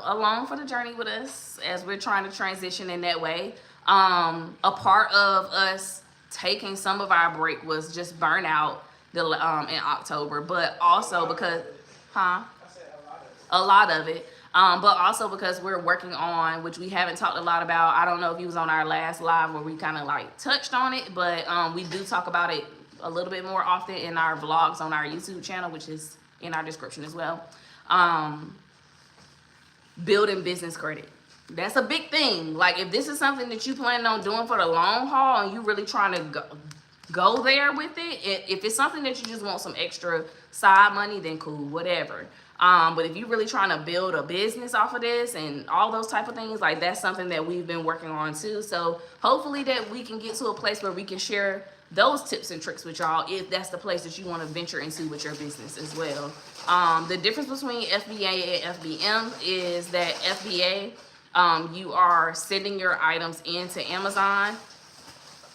along for the journey with us as we're trying to transition in that way. A part of us taking some of our break was just burnout in October, but also because, a lot of it. But also because we're working on, which we haven't talked a lot about. I don't know if you was on our last live where we kind of like touched on it, but we do talk about it a little bit more often in our vlogs on our YouTube channel, which is in our description as well. Building business credit. That's a big thing. Like, if this is something that you plan on doing for the long haul and you really trying to go there with it, if it's something that you just want some extra side money, then cool, whatever. But if you're really trying to build a business off of this and all those type of things, like, that's something that we've been working on too. So hopefully that we can get to a place where we can share those tips and tricks with y'all if that's the place that you want to venture into with your business as well. The difference between FBA and FBM is that FBA, you are sending your items into Amazon.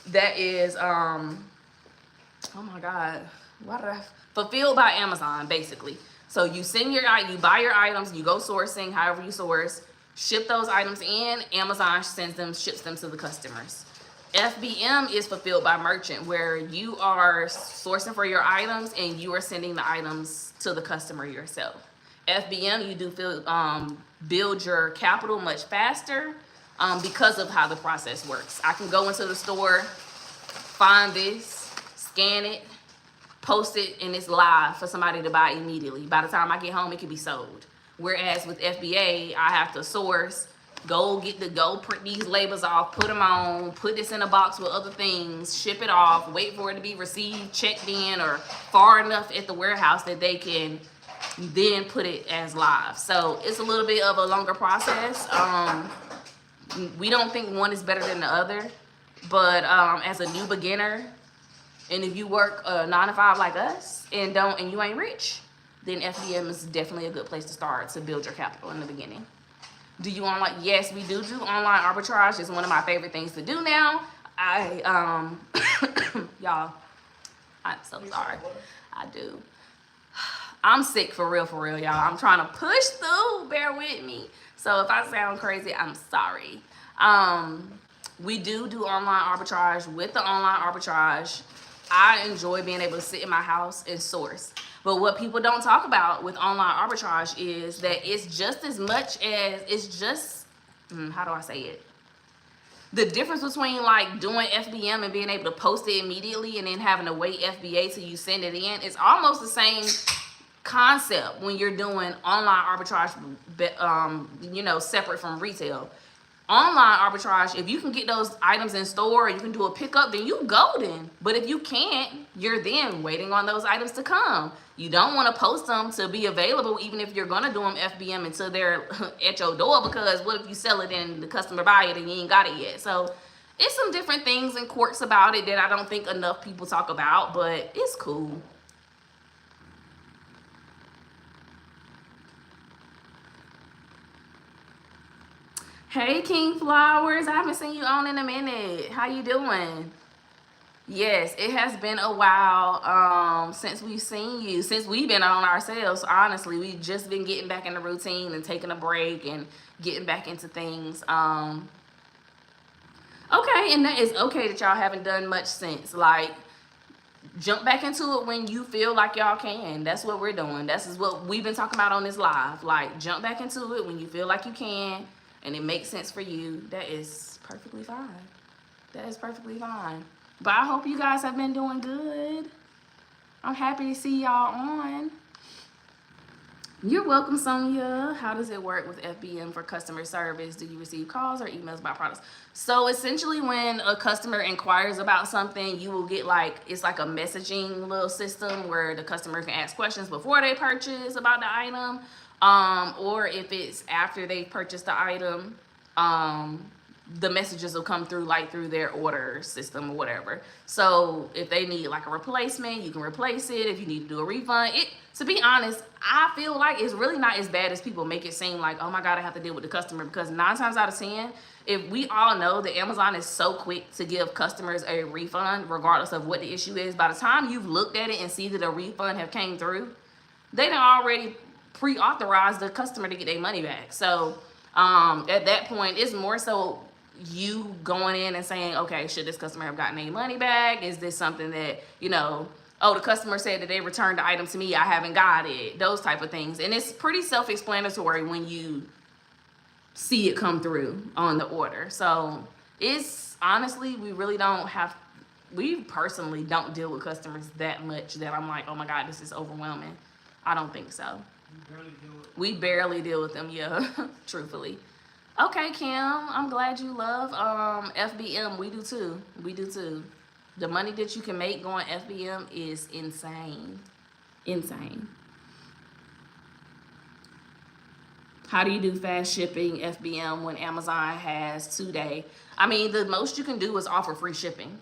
That is, oh my God, fulfilled by Amazon, basically. So you send you buy your items, you go sourcing, however you source, ship those items in, Amazon ships them to the customers. FBM is fulfilled by merchant, where you are sourcing for your items and you are sending the items to the customer yourself. FBM, you do build your capital much faster because of how the process works. I can go into the store, find this, scan it, post it, and it's live for somebody to buy immediately. By the time I get home, it can be sold. Whereas with FBA, I have to source, go print these labels off, put them on, put this in a box with other things, ship it off, wait for it to be received, checked in, or far enough at the warehouse that they can then put it as live. So it's a little bit of a longer process. We don't think one is better than the other, but as a new beginner, and if you work 9 to 5 like us and you ain't rich, then FBM is definitely a good place to start to build your capital in the beginning. Do you online? Yes, we do online arbitrage. It's one of my favorite things to do now. Y'all, I'm so sorry. I do. I'm sick for real, y'all. I'm trying to push through. Bear with me. So if I sound crazy, I'm sorry. We do online arbitrage. With the online arbitrage, I enjoy being able to sit in my house and source. But what people don't talk about with online arbitrage is that it's just as much as, how do I say it? The difference between like doing FBM and being able to post it immediately and then having to wait FBA till you send it in, it's almost the same concept when you're doing online arbitrage, separate from retail. Online arbitrage, if you can get those items in store, you can do a pickup, then you golden. But if you can't, you're then waiting on those items to come. You don't want to post them to be available, even if you're going to do them FBM until they're at your door, because what if you sell it and the customer buy it and you ain't got it yet? So it's some different things and quirks about it that I don't think enough people talk about, but it's cool. Hey, King Flowers, I haven't seen you on in a minute. How you doing? Yes, it has been a while since we've seen you, since we've been on ourselves. Honestly, we've just been getting back in the routine and taking a break and getting back into things. Okay, and that is okay that y'all haven't done much since. Like, jump back into it when you feel like y'all can. That's what we're doing. This is what we've been talking about on this live. Like, jump back into it when you feel like you can and it makes sense for you. That is perfectly fine. That is perfectly fine. But I hope you guys have been doing good. I'm happy to see y'all on. You're welcome, Sonia. How does it work with FBM for customer service? Do you receive calls or emails about products? So essentially when a customer inquires about something, you will get like, it's like a messaging little system where the customer can ask questions before they purchase about the item. Or if it's after they've purchased the item, the messages will come through like through their order system or whatever. So if they need like a replacement, you can replace it. If you need to do a refund, to be honest, I feel like it's really not as bad as people make it seem like, oh my God, I have to deal with the customer, because 9 times out of 10, if we all know that Amazon is so quick to give customers a refund, regardless of what the issue is, by the time you've looked at it and see that a refund have came through, they done already pre-authorized the customer to get their money back. So at that point, it's more so you going in and saying, okay, should this customer have gotten their money back? Is this something that, you know, oh, the customer said that they returned the item to me, I haven't got it, those type of things. And it's pretty self-explanatory when you see it come through on the order. So it's honestly, we personally don't deal with customers that much that I'm like, oh my God, this is overwhelming. I don't think so. We barely deal with them, yeah, truthfully. Okay, Kim, I'm glad you love FBM. We do too. We do too. The money that you can make going FBM is insane. Insane. How do you do fast shipping FBM when Amazon has 2-day? I mean, the most you can do is offer free shipping.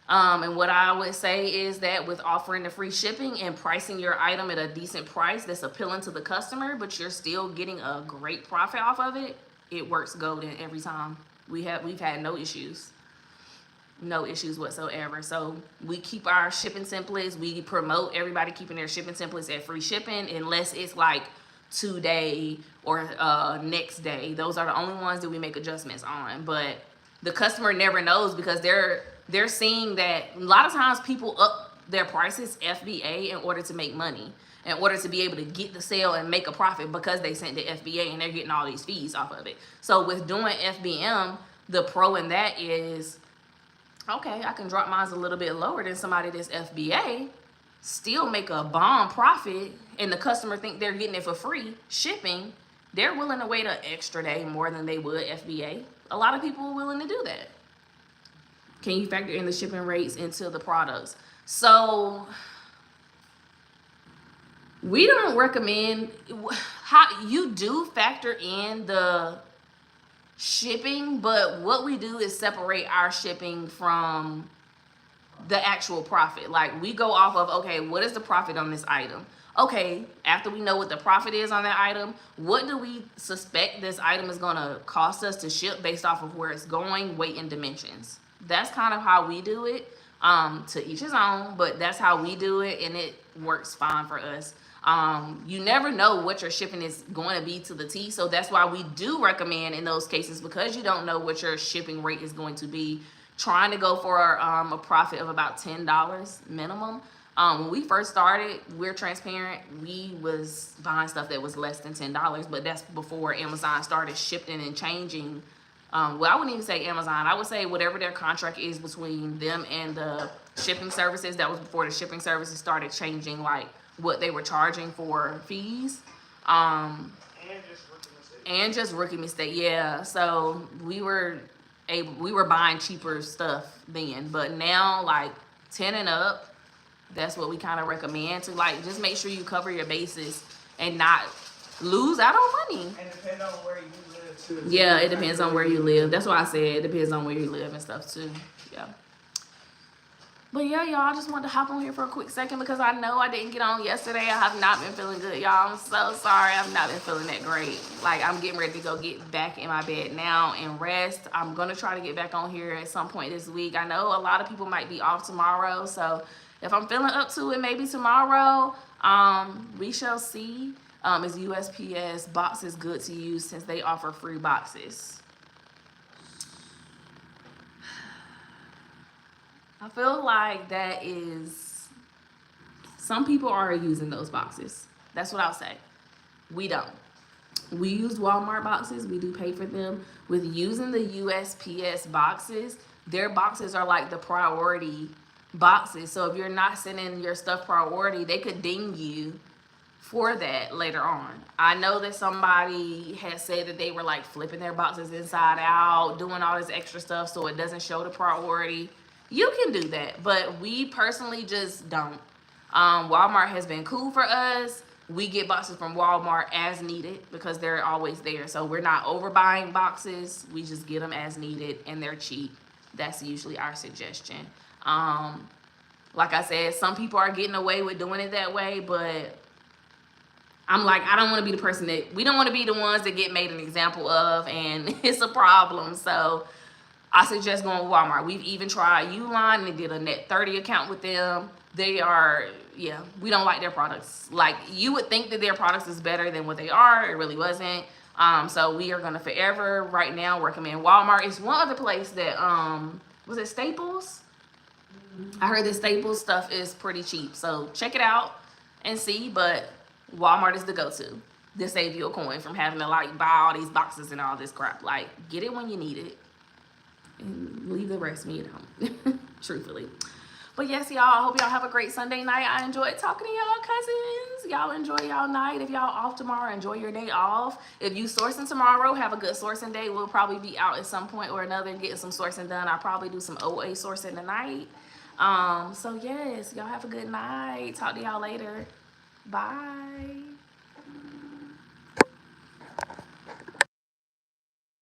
And what I would say is that with offering the free shipping and pricing your item at a decent price that's appealing to the customer, but you're still getting a great profit off of it, it works golden every time. We've had no issues whatsoever. So we keep our shipping templates. We promote everybody keeping their shipping templates at free shipping, unless it's like 2-day or next day. Those are the only ones that we make adjustments on. But the customer never knows, because they're seeing that a lot of times people up their prices FBA in order to make money, in order to be able to get the sale and make a profit, because they sent the FBA and they're getting all these fees off of it. So with doing FBM, the pro in that is, okay, I can drop mine a little bit lower than somebody that's FBA, still make a bomb profit, and the customer think they're getting it for free shipping. They're willing to wait an extra day more than they would FBA. A lot of people are willing to do that. Can you factor in the shipping rates into the products? So we don't recommend, how you do factor in the shipping, but what we do is separate our shipping from the actual profit. Like, we go off of, okay, what is the profit on this item? Okay, after we know what the profit is on that item, what do we suspect this item is going to cost us to ship based off of where it's going, weight, and dimensions? That's kind of how we do it. To each his own, but that's how we do it, and it works fine for us. You never know what your shipping is going to be to the T, so that's why we do recommend in those cases, because you don't know what your shipping rate is going to be, trying to go for a profit of about $10 minimum. When we first started, we're transparent, we was buying stuff that was less than $10, but that's before Amazon started shifting and changing. Well, I wouldn't even say Amazon. I would say whatever their contract is between them and the shipping services. That was before the shipping services started changing, like, what they were charging for fees. And just rookie mistake. Yeah. So we were buying cheaper stuff then, but now, like, 10 and up, that's what we kind of recommend, to, like, just make sure you cover your bases and not lose out on money. And depend on where you live too. Yeah, it depends on where you live. That's why I said it depends on where you live and stuff too. Yeah. But yeah, y'all, I just wanted to hop on here for a quick second, because I know I didn't get on yesterday. I have not been feeling good, y'all. I'm so sorry. I've not been feeling that great. Like, I'm getting ready to go get back in my bed now and rest. I'm going to try to get back on here at some point this week. I know a lot of people might be off tomorrow, so if I'm feeling up to it, maybe tomorrow, we shall see. Is USPS boxes good to use since they offer free boxes? I feel like that is Some people are using those boxes. That's what I'll say. We don't. We use Walmart boxes. We do pay for them. With using the USPS boxes, their boxes are like the priority boxes. So if you're not sending your stuff priority, they could ding you for that later on. I know that somebody has said that they were like flipping their boxes inside out, doing all this extra stuff so it doesn't show the priority. You can do that, but we personally just don't. Walmart has been cool for us. We get boxes from Walmart as needed because they're always there. So we're not overbuying boxes. We just get them as needed and they're cheap. That's usually our suggestion. Like I said, some people are getting away with doing it that way, but I'm like, I don't want to be the person that, we don't want to be the ones that get made an example of and it's a problem. So I suggest going with Walmart. We've even tried Uline and did a net 30 account with them. They are, yeah, we don't like their products. Like, you would think that their products is better than what they are. It really wasn't. So we are going to forever right now recommend Walmart. It's one other place that, was it Staples? I heard that Staples stuff is pretty cheap. So check it out and see, but Walmart is the go-to. To save you a coin from having to like buy all these boxes and all this crap. Like, get it when you need it and leave the rest when you don't. Truthfully. But yes, y'all, I hope y'all have a great Sunday night. I enjoyed talking to y'all cousins. Y'all enjoy y'all night. If y'all off tomorrow, enjoy your day off. If you sourcing tomorrow, have a good sourcing day. We'll probably be out at some point or another getting some sourcing done. I'll probably do some OA sourcing tonight. So yes, y'all have a good night. Talk to y'all later. Bye.